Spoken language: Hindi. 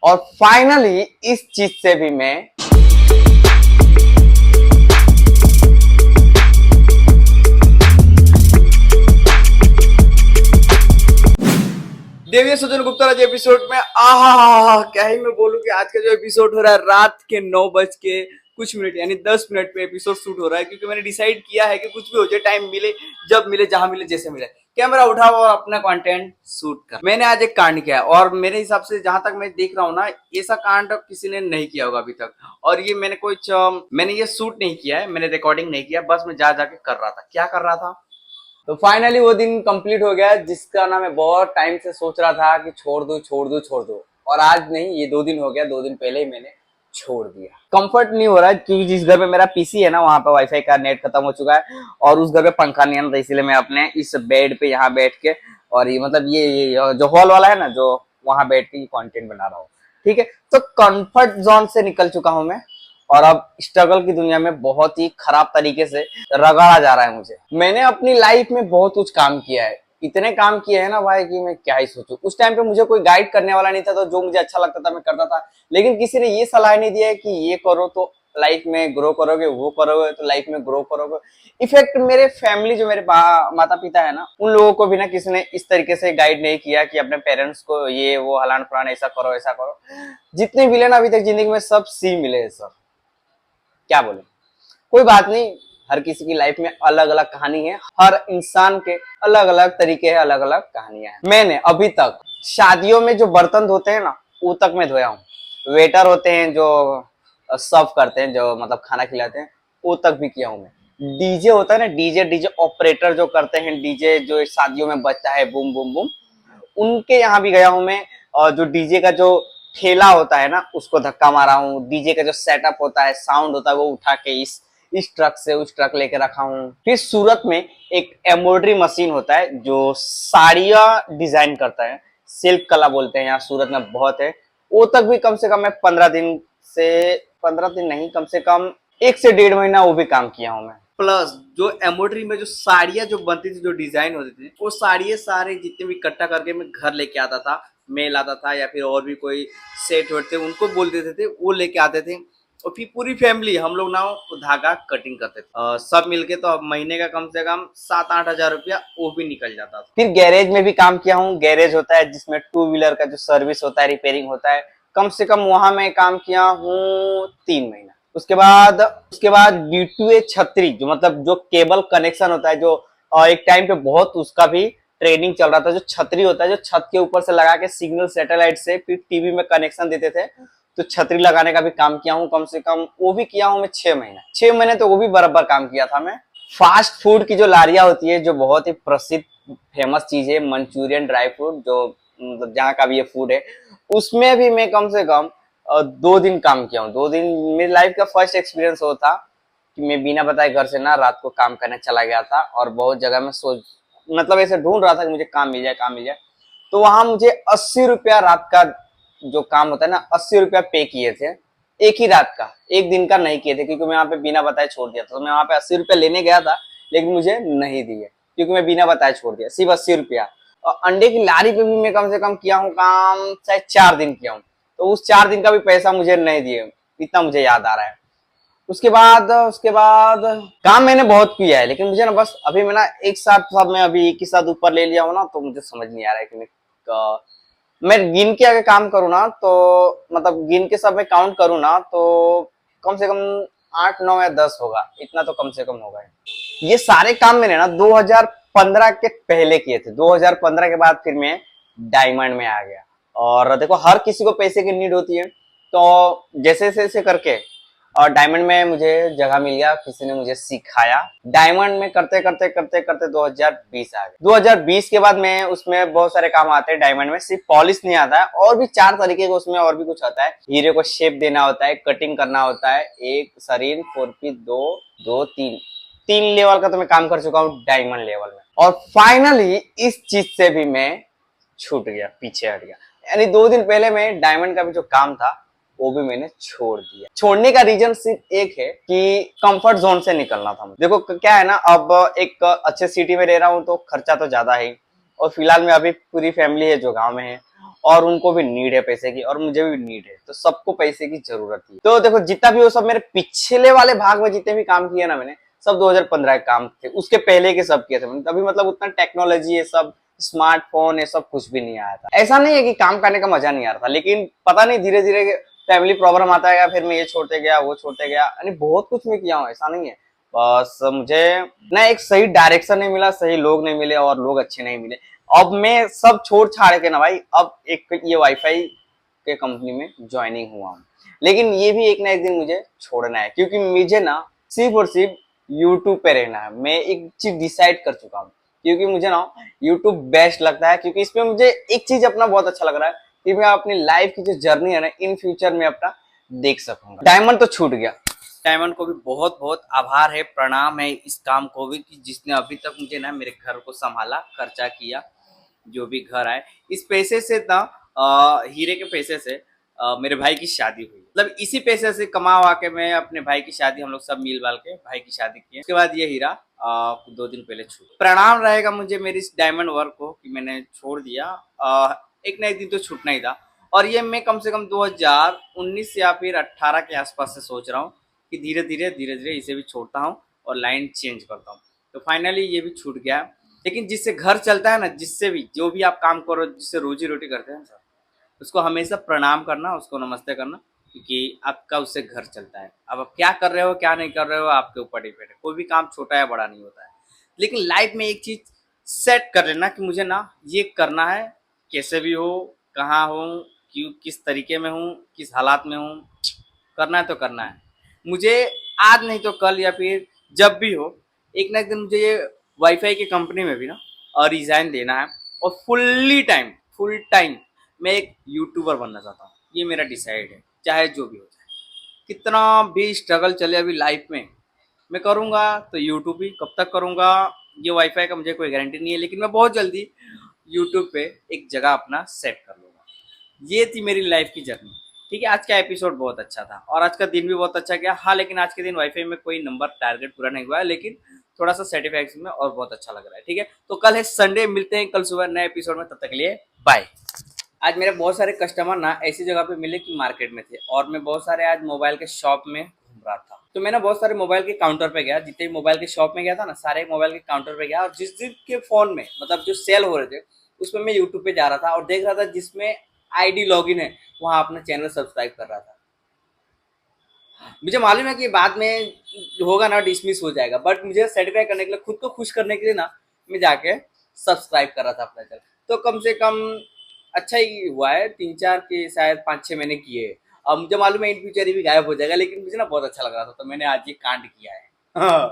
और फाइनली इस चीज से भी मैं देवीय सज्जन गुप्ता राज एपिसोड में आहा क्या ही मैं बोलूं कि आज का जो एपिसोड हो रहा है रात के 9 बज के कुछ मिनट यानी 10 मिनट पे एपिसोड शूट हो रहा है, क्योंकि मैंने डिसाइड किया है कि कुछ भी हो जाए, टाइम मिले, जब मिले, जहां मिले, जैसे मिले, कैमरा उठाओ और अपना कंटेंट शूट कर। मैंने आज एक कांड किया है और मेरे हिसाब से जहां तक मैं देख रहा हूँ ना, ऐसा कांड किसी ने नहीं किया होगा अभी तक। और ये मैंने ये शूट नहीं किया है, मैंने रिकॉर्डिंग नहीं किया, बस मैं जा जाके कर रहा था। क्या कर रहा था? तो फाइनली वो दिन कंप्लीट हो गया जिसका ना मैं बहुत टाइम से सोच रहा था कि छोड़ दूं छोड़ दूं छोड़ दूं, और आज नहीं, ये 2 दिन हो गया। 2 दिन पहले ही मैंने छोड़ दिया। कंफर्ट नहीं हो रहा है क्योंकि जिस घर पे मेरा पीसी है ना, वहां पे वाईफाई का नेट खत्म हो चुका है और उस घर पे पंखा नहीं है, तो इसीलिए मैं अपने इस बेड पे यहाँ बैठ के और ये मतलब ये जो हॉल वाला है ना, जो वहां बैठ के कंटेंट बना रहा हूँ। ठीक है, तो कंफर्ट जोन से निकल चुका हूं मैं और अब स्ट्रगल की दुनिया में बहुत ही खराब तरीके से रगड़ा जा रहा है मुझे। मैंने अपनी लाइफ में बहुत कुछ काम किया है, इतने काम किए हैं ना भाई कि मैं क्या ही सोचूं। उस टाइम पे मुझे कोई गाइड करने वाला नहीं था, तो जो मुझे अच्छा लगता था मैं करता था। लेकिन किसी ने ये सलाह नहीं दिया है कि ये करो तो लाइफ में ग्रो करोगे, वो करोगे तो लाइफ में ग्रो करोगे। इफेक्ट मेरे फैमिली, जो मेरे माता पिता है ना, उन लोगों को भी ना किसी ने इस तरीके से गाइड नहीं किया कि अपने पेरेंट्स को ये वो हलान फलान ऐसा करो ऐसा करो। जितने मिले ना अभी तक जिंदगी में, सब सी मिले हैं सब। क्या बोले, कोई बात नहीं, हर किसी की लाइफ में अलग अलग कहानी है, हर इंसान के अलग अलग तरीके हैं, अलग अलग कहानियां हैं। मैंने अभी तक शादियों में जो बर्तन धोते हैं ना, वो तक मैं धोया हूँ। वेटर होते हैं जो सर्व करते हैं, जो मतलब खाना खिलाते हैं, वो तक भी किया हूँ मैं। डीजे होता है ना, डीजे डीजे ऑपरेटर जो करते हैं, डीजे जो शादियों में बजता है बूम बूम बूम, उनके यहाँ भी गया हूँ मैं। और जो डीजे का जो ठेला होता है ना, उसको धक्का मारा हूँ। डीजे का जो सेटअप होता है, साउंड होता है, वो उठा के इस ट्रक से उस ट्रक लेके रखा हूँ। फिर सूरत में एक एम्ब्रॉयडरी मशीन होता है जो साड़ियाँ डिजाइन करता है, सिल्क कला बोलते हैं, यहाँ सूरत में बहुत है। वो तक भी कम से कम मैं 15 दिन से, 15 दिन नहीं, कम से कम 1 से 1.5 महीना वो भी काम किया हूँ मैं। प्लस जो एम्ब्रॉयडरी में जो साड़ियाँ जो बनती थी, जो डिजाइन होती थी, वो साड़ियाँ सारे जितने भी इकट्ठा करके मैं घर लेके आता था। मेल आता था या फिर और भी कोई सेट होते थे, उनको बोल देते थे, वो लेके आते थे। और फिर पूरी फैमिली हम लोग ना वो धागा कटिंग करते थे, सब मिलके। तो अब महीने का कम से कम 7-8 हजार रुपया वो भी निकल जाता था। फिर गैरेज में भी काम किया हूँ। गैरेज होता है जिसमें 2 व्हीलर का जो सर्विस होता है, रिपेयरिंग होता है, कम से कम वहां मैं काम किया हूँ 3 महीना। उसके बाद D2A छतरी, जो मतलब जो केबल कनेक्शन होता है, जो एक टाइम पे बहुत उसका भी ट्रेनिंग चल रहा था। जो छतरी होता है, जो छत के ऊपर से लगा के सिग्नल सैटेलाइट से फिर टीवी में कनेक्शन देते थे, तो छतरी लगाने का भी काम किया हूँ। कम से कम वो भी किया हूँ मैं 6 महीना। 6 महीने तो वो भी बराबर काम किया था मैं। फास्ट फूड की जो लारियां होती है, जो बहुत ही प्रसिद्ध फेमस चीज है, मंचूरियन ड्राई फ्रूट, जो मतलब जहाँ का भी ये फूड है, उसमें भी मैं कम से कम 2 दिन काम किया हूँ। 2 दिन मेरी लाइफ का फर्स्ट एक्सपीरियंस वो था कि मैं बिना बताए घर से ना रात को काम करने चला गया था। और बहुत जगह में सोच मतलब ऐसे ढूंढ रहा था कि मुझे काम मिल जाए, काम मिल जाए। तो वहां मुझे 80 रुपया रात का जो काम होता है ना, 80 रुपया पे किए थे। एक ही रात का, एक दिन का नहीं किए थे, क्योंकि मैं वहां पे बिना बताए छोड़ दिया था। तो मैं वहां पे 80 रुपया लेने गया था, लेकिन मुझे नहीं दिए क्योंकि मैं बिना बताए छोड़ दिया, सिर्फ 80 रुपया। और अंडे की लारी पे भी मैं कम से कम किया हूँ काम, शायद 4 दिन किया हूँ। तो उस 4 दिन का भी पैसा मुझे नहीं दिए, इतना मुझे याद आ रहा है। उसके बाद काम मैंने बहुत किया है, लेकिन मुझे ना बस अभी मैं ना एक साथ सब मैं अभी एक ही साथ ऊपर ले लिया हूँ ना, तो मुझे समझ नहीं आ रहा है कि मैं गिन के अगर काम करूँ ना, तो मतलब गिन के सब मैं काउंट करूँ ना, तो कम से कम 8, 9 या 10 होगा, इतना तो कम से कम होगा। ये सारे काम मैंने ना 2015 के पहले किए थे। 2015 के बाद फिर मैं डायमंड में आ गया। और देखो, हर किसी को पैसे की नीड होती है, तो जैसे जैसे करके और डायमंड में मुझे जगह मिल गया, किसी ने मुझे सिखाया। डायमंड में करते करते करते करते 2020 आ गया। 2020 के बाद में उसमें बहुत सारे काम आते हैं। डायमंड में सिर्फ पॉलिश नहीं आता है, और भी 4 तरीके का उसमें और भी कुछ आता है। हीरे को शेप देना होता है, कटिंग करना होता है, 1 सरीन 4P 2 2 3 लेवल का तो मैं काम कर चुका हूँ डायमंड लेवल में। और फाइनली इस चीज से भी मैं छूट गया, पीछे हट गया। यानी 2 दिन पहले मैं डायमंड का भी जो काम था वो भी मैंने छोड़ दिया। छोड़ने का रीजन सिर्फ एक है कि कंफर्ट जोन से निकलना था। देखो क्या है ना, अब एक अच्छे सिटी में रह रहा हूँ तो खर्चा तो ज्यादा है, और फिलहाल में अभी पूरी फैमिली है जो गांव में है, और उनको भी नीड है पैसे की, और मुझे भी नीड है, तो सबको पैसे की जरूरत थी। तो देखो जितना भी वो सब मेरे पिछले वाले भाग में जितने भी काम किए ना मैंने, सब 2015 के काम थे, उसके पहले के सब किए थे मैंने। तभी मतलब उतना टेक्नोलॉजी ये सब स्मार्टफोन ये सब कुछ भी नहीं आया था। ऐसा नहीं है कि काम करने का मजा नहीं आ रहा था, लेकिन पता नहीं धीरे धीरे फैमिली प्रॉब्लम आता है, फिर मैं ये छोड़ते गया वो छोड़ते गया, यानी बहुत कुछ मैं किया हूँ, ऐसा नहीं है। बस मुझे ना एक सही डायरेक्शन नहीं मिला, सही लोग नहीं मिले, और लोग अच्छे नहीं मिले। अब मैं सब छोड़ छाड़ के ना भाई, अब एक ये वाईफाई के कंपनी में ज्वाइनिंग हुआ हूँ। लेकिन ये भी एक ना एक दिन मुझे छोड़ना है, क्योंकि मुझे ना सिर्फ और सिर्फ यूट्यूब पे रहना है। मैं एक चीज डिसाइड कर चुका हूँ, क्योंकि मुझे ना यूट्यूब बेस्ट लगता है, क्योंकि इसमें मुझे एक चीज अपना बहुत अच्छा लग रहा है कि मैं अपनी लाइफ की जो जर्नी है ना इन फ्यूचर में अपना देख सकूंगा। डायमंड तो छूट गया। डायमंड को भी बहुत बहुत आभार है, प्रणाम है इस काम को भी, कि जिसने अभी तक मुझे ना मेरे घर को संभाला, खर्चा किया, जो भी घर आए। इस पैसे से ना हीरे के पैसे से मेरे भाई की शादी हुई, मतलब इसी पैसे से कमा वहा के मैं अपने भाई की शादी, हम लोग सब मिल बाल के भाई की शादी किए। उसके बाद ये हीरा 2 दिन पहले छूट। प्रणाम रहेगा मुझे मेरी इस डायमंड वर्क को कि मैंने छोड़ दिया। एक ना एक दिन तो छूटना ही था, और ये मैं कम से कम 2019 या फिर 18 के आसपास से सोच रहा हूँ कि धीरे धीरे इसे भी छोड़ता हूँ और लाइन चेंज करता हूँ। तो फाइनली ये भी छूट गया। लेकिन जिससे घर चलता है ना, जिससे भी जो भी आप काम करो, जिससे रोजी रोटी करते हैं सर, उसको हमेशा प्रणाम करना, उसको नमस्ते करना, क्योंकि आपका उससे घर चलता है। अब आप क्या कर रहे हो क्या नहीं कर रहे हो आपके ऊपर डिपेंड है। कोई भी काम छोटा या बड़ा नहीं होता है, लेकिन लाइफ में एक चीज सेट कर लेना कि मुझे ना ये करना है, कैसे भी हो, कहाँ हो, क्यों, किस तरीके में हूँ, किस हालात में हूँ, करना है तो करना है मुझे। आज नहीं तो कल या फिर जब भी हो, एक ना एक दिन मुझे ये वाईफाई की कंपनी में भी ना रिजाइन देना है, और फुल टाइम मैं एक यूट्यूबर बनना चाहता हूँ। ये मेरा डिसाइड है, चाहे जो भी हो जाए, कितना भी स्ट्रगल चले अभी लाइफ में, मैं करूँगा तो यूट्यूब ही। कब तक करूँगा ये वाईफाई का मुझे कोई गारंटी नहीं है, लेकिन मैं बहुत जल्दी यूट्यूब पे एक जगह अपना सेट कर लूँगा। ये थी मेरी लाइफ की जर्नी। ठीक है, आज का एपिसोड बहुत अच्छा था और आज का दिन भी बहुत अच्छा गया। हाँ, लेकिन आज के दिन वाईफाई में कोई नंबर टारगेट पूरा नहीं हुआ है, लेकिन थोड़ा सा सेटिस्फैक्शन में और बहुत अच्छा लग रहा है। ठीक है, तो कल है संडे, मिलते हैं कल सुबह नए एपिसोड में, तब तक के लिए बाय। आज मेरे बहुत सारे कस्टमर ना ऐसी जगह पे मिले कि मार्केट में थे, और मैं बहुत सारे आज मोबाइल के शॉप में घूम रहा था। तो मैं ना बहुत सारे मोबाइल के काउंटर पे गया, जितने भी मोबाइल के शॉप में गया था ना, सारे मोबाइल के काउंटर पे गया, और जिस जिस के फोन में मतलब जो सेल हो रहे थे उसमें मैं यूट्यूब पे जा रहा था और देख रहा था जिसमें आईडी लॉगिन है वहां अपना चैनल सब्सक्राइब कर रहा था। मुझे मालूम है कि बाद में होगा ना डिसमिस हो जाएगा, बट मुझे सेटिस्फाई करने के लिए, खुद को खुश करने के लिए ना, मैं जाके सब्सक्राइब कर रहा था अपना चैनल। तो कम से कम अच्छा ही हुआ है, 3-4 के शायद 5-6 महीने किए। अब मुझे मालूम है इन फ्यूचर ये भी गायब हो जाएगा, लेकिन मुझे ना बहुत अच्छा लग रहा था, तो मैंने आज ये कांड किया है। हाँ।